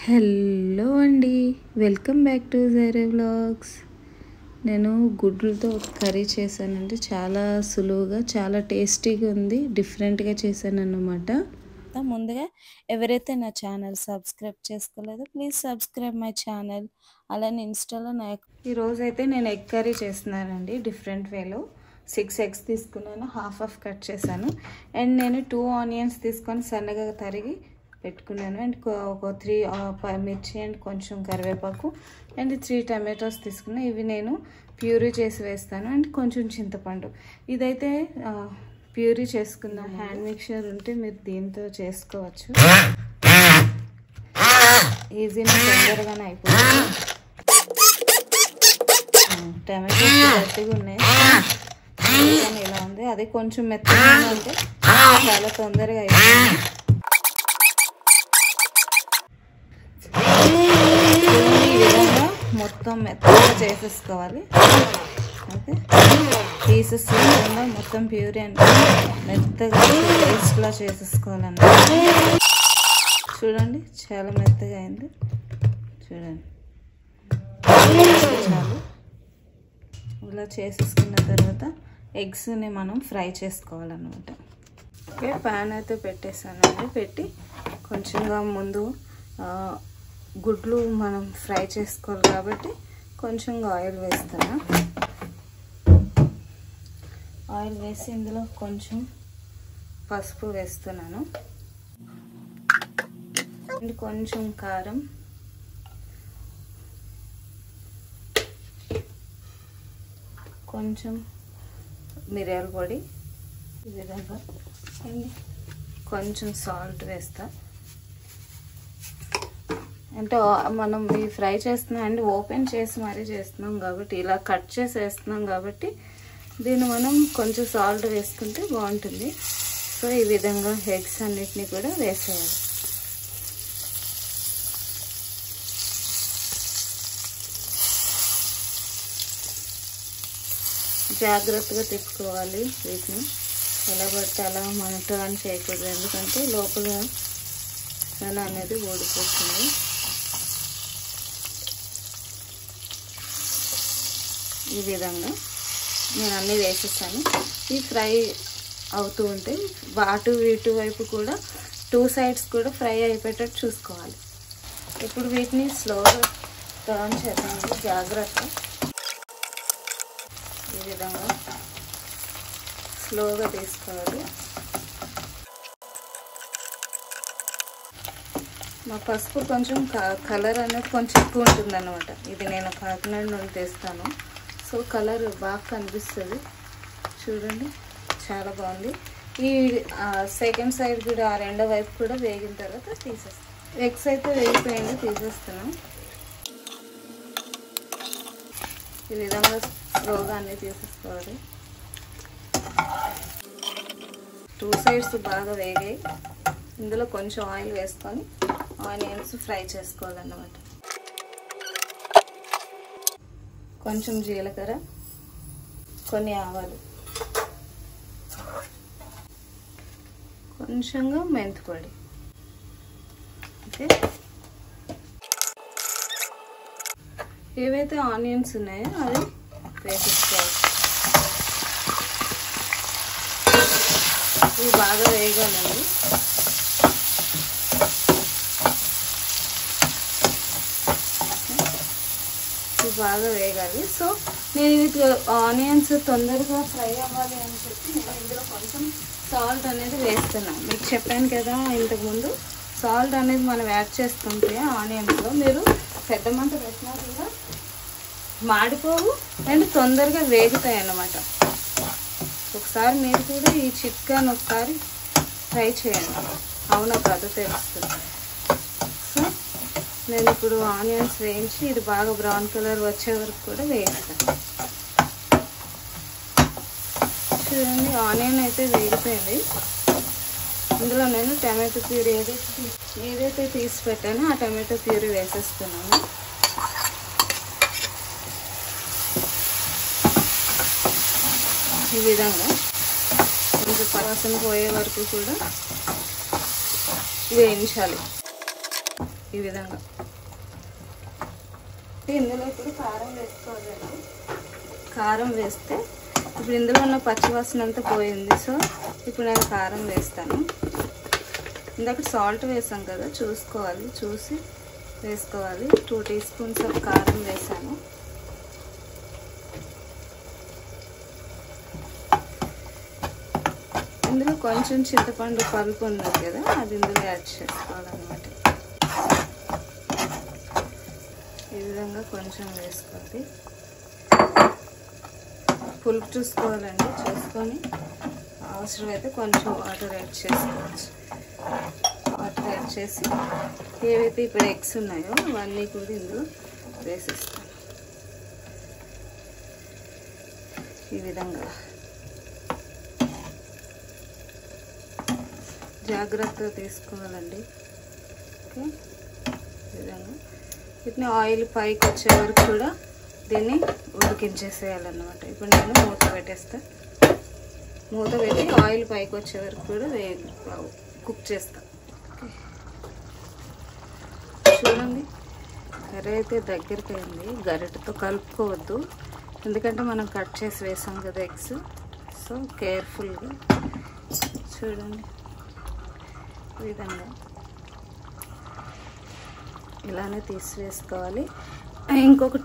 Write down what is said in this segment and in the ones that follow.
Hello అండి, welcome back to Jireh vlogs. నేను గుడ్లతో curry చేశానండి. చాలా సులువుగా, చాలా టేస్టీగా ఉంది. డిఫరెంట్గా చేశాను అన్నమాట. ముందుగా ఎవరైతే నా ఛానల్ సబ్స్క్రైబ్ చేసుకోలేదో ప్లీజ్ సబ్స్క్రైబ్ మై ఛానల్. అలానే ఇన్స్టాలో ఈరోజు అయితే నేను ఎగ్ కర్రీ చేస్తున్నానండి. డిఫరెంట్ వేలో 6 eggs తీసుకున్నాను, హాఫ్ కట్ చేశాను. అండ్ నేను 2 onions తీసుకొని సన్నగా తరిగి పెట్టుకున్నాను. అండ్ ఒక 3 మిర్చి అండ్ కొంచెం కరివేపాకు అండ్ 3 tomatoes తీసుకున్నాను. ఇవి నేను ప్యూరీ చేసి వేస్తాను. అండ్ కొంచెం చింతపండు. ఇదైతే ప్యూరీ చేసుకుందాం. హ్యాండ్ మిక్చర్ ఉంటే మీరు దీంతో చేసుకోవచ్చు. ఈజీగా తొందరగానే అయిపోతుంది. టమాటోస్ గట్టిగా ఉన్నాయి, ఇలా ఉంది. అదే కొంచెం మెత్తగా ఉంటే చాలా తొందరగా అయిపోతుంది. ఈ విధంగా మొత్తం మెత్తగా చేసేసుకోవాలి. ఓకే, పీసెస్ లేకుండా మొత్తం ప్యూరీ అంటే మెత్తగా పేస్ట్లా చేసేసుకోవాలన్నమాట. చూడండి, చాలా మెత్తగా అయింది. చూడండి, చాలు. ఇలా చేసేసుకున్న తర్వాత ఎగ్స్ని మనం ఫ్రై చేసుకోవాలన్నమాట. ఓకే, ప్యాన్ అయితే పెట్టేసానండి. పెట్టి కొంచెంగా ముందు గుడ్లు మనం ఫ్రై చేసుకోవాలి కాబట్టి కొంచెంగా ఆయిల్ వేస్తాను. ఆయిల్ వేసి ఇందులో కొంచెం పసుపు వేస్తున్నాను. అండ్ కొంచెం కారం, కొంచెం మిరియాల పొడి, ఈ విధంగా. అండ్ కొంచెం సాల్ట్ వేస్తా. అంటే మనం ఇవి ఫ్రై చేస్తున్నాం అండ్ ఓపెన్ చేసి మరీ చేస్తున్నాం కాబట్టి, ఇలా కట్ చేసి వేస్తున్నాం కాబట్టి దీన్ని మనం కొంచెం సాల్ట్ వేసుకుంటే బాగుంటుంది. సో ఈ విధంగా ఎగ్స్ అన్నిటినీ కూడా వేసేయాలి. జాగ్రత్తగా తిప్పుకోవాలి వీటిని. ఎలా పడితే అలా మనం టర్న్ చేయకూడదు, ఎందుకంటే లోపల సన అనేది ఓడిపోతుంది. ఈ విధంగా నేను అన్నీ వేసేస్తాను. ఈ ఫ్రై అవుతూ ఉంటే అటు ఇటు వైపు కూడా 2 sides కూడా ఫ్రై అయిపోయేటట్టు చూసుకోవాలి. ఇప్పుడు వీటిని స్లోగా టర్న్ చేద్దామండి, జాగ్రత్త. ఈ విధంగా స్లోగా తీసుకోవాలి. మా పసుపు కొంచెం కలర్ అనేది కొంచెం ఎక్కువ ఉంటుంది అన్నమాట. ఇది నేను కాకినాడ నుండి తెస్తాను. సో కలర్ బాగా కనిపిస్తుంది. చూడండి, చాలా బాగుంది. ఈ సెకండ్ సైడ్ కూడా, ఆ రెండో వైపు కూడా వేగిన తర్వాత తీసేస్తాను. ఎగ్స్ అయితే వేగిపోయింది, తీసేస్తున్నాం. ఈ విధంగా స్లోగా అన్నీ తీసేసుకోవాలి. 2 sides బాగా వేగాయి. ఇందులో కొంచెం ఆయిల్ వేసుకొని ఆనియన్స్ ఫ్రై చేసుకోవాలన్నమాట. కొంచెం జీలకర్ర, కొన్ని ఆవాలు, కొంచెంగా మెంతి పొడి. ఓకే, ఏవైతే ఆనియన్స్ ఉన్నాయో అవి వేసేసుకోవాలి. ఇవి బాగా వేగాలండి. బాగా వేగాలి. సో నేను ఇది ఆనియన్స్ తొందరగా ఫ్రై అవ్వాలి అని చెప్పి నేను ఇందులో కొంచెం సాల్ట్ అనేది వేస్తున్నాను. మీకు చెప్పాను కదా ఇంతకుముందు, సాల్ట్ అనేది మనం యాడ్ చేసుకుంటే ఆనియన్స్లో మీరు పెద్ద మంట పెట్టినా కూడా మాడిపోవు అండ్ తొందరగా వేగుతాయి అన్నమాట. ఒకసారి మీరు కూడా ఈ చిట్కాను ఒకసారి ట్రై చేయండి. అవునా కాదో తెలుస్తుంది. సో నేను ఇప్పుడు ఆనియన్స్ వేయించి ఇది బాగా బ్రౌన్ కలర్ వచ్చే వరకు కూడా వేయిస్తాను. చూడండి, ఆనియన్ అయితే వేగిపోయింది. ఇందులో నేను టమాటో ప్యూరీ ఏదైతే తీసి పెట్టానో ఆ టమాటో ప్యూరీ వేసేస్తున్నాను. ఈ విధంగా కొంచెం పరసన పోయే వరకు కూడా వేయించాలి. ఈ విధంగా. ఇందులో ఇప్పుడు కారం వేసుకోవాలండి. కారం వేస్తే ఇప్పుడు ఇందులో ఉన్న పచ్చివాసన అంతా పోయింది. సో ఇప్పుడు నేను కారం వేస్తాను. ఇందాక సాల్ట్ వేసాం కదా, చూసుకోవాలి, చూసి వేసుకోవాలి. 2 టీ స్పూన్స్ ఆఫ్ కారం వేసాను. ఇందులో కొంచెం చింతపండు పలుపు ఉన్నది కదా, అది ఇందులో యాడ్ చేసుకోవాలన్నమాట. ఈ విధంగా కొంచెం వేసుకోవాలి. పులుపు చూసుకోవాలండి, చూసుకొని అవసరమైతే కొంచెం వాటర్ యాడ్ చేసుకోవచ్చు. వాటర్ యాడ్ చేసి ఏవైతే ఇప్పుడు ఎగ్స్ ఉన్నాయో అవన్నీ కూడా ఇందులో వేసేస్తాను. ఈ విధంగా జాగ్రత్తగా తీసుకోవాలండి. ఓకే, ఈ విధంగా వీటిని ఆయిల్ పైకి వచ్చే వరకు కూడా దీన్ని ఉడికించేసేయాలన్నమాట. ఇప్పుడు నేను మూత పెట్టేస్తా. మూత పెట్టి ఆయిల్ పైకి వచ్చే వరకు కూడా కుక్ చేస్తా. చూడండి, కర్రీ అయితే దగ్గరికి అయింది. గరిటెతో కలుపుకోవద్దు, ఎందుకంటే మనం కట్ చేసి వేసాం కదా ఎగ్స్. సో కేర్ఫుల్గా చూడండి, ఈ విధంగా ఇలానే తీసివేసుకోవాలి. ఇంకొక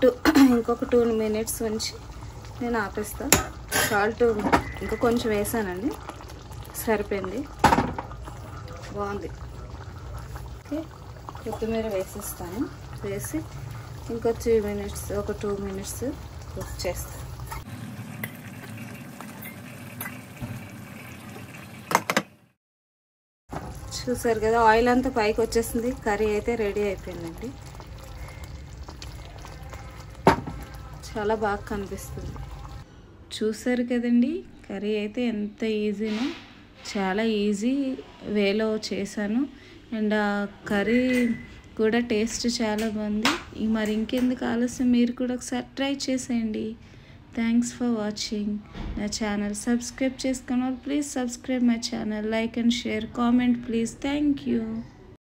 2 మినిట్స్ ఉంచి నేను ఆపేస్తా. సాల్ట్ ఇంకా కొంచెం వేసానండి, సరిపోయింది, బాగుంది. ఓకే, కొత్తిమీర వేసేస్తాను. వేసి ఇంకో 2 మినిట్స్ కుక్ చేస్తాను. చూసారు కదా, ఆయిల్ అంతా పైకి వచ్చేసింది. కర్రీ అయితే రెడీ అయిపోయిందండి. చాలా బాగా కనిపిస్తుంది. చూసారు కదండి, కర్రీ అయితే ఎంత ఈజీనో, చాలా ఈజీ వేలో చేశాను. అండ్ ఆ కర్రీ కూడా టేస్ట్ చాలా బాగుంది. మరి ఇంకెందుకు ఆలస్యం, మీరు కూడా ఒకసారి ట్రై చేసేయండి. Thanks for watching. నా ఛానల్ సబ్స్క్రైబ్ చేసుకున్న వాళ్ళు please subscribe my channel, like and share, comment please. Thank you.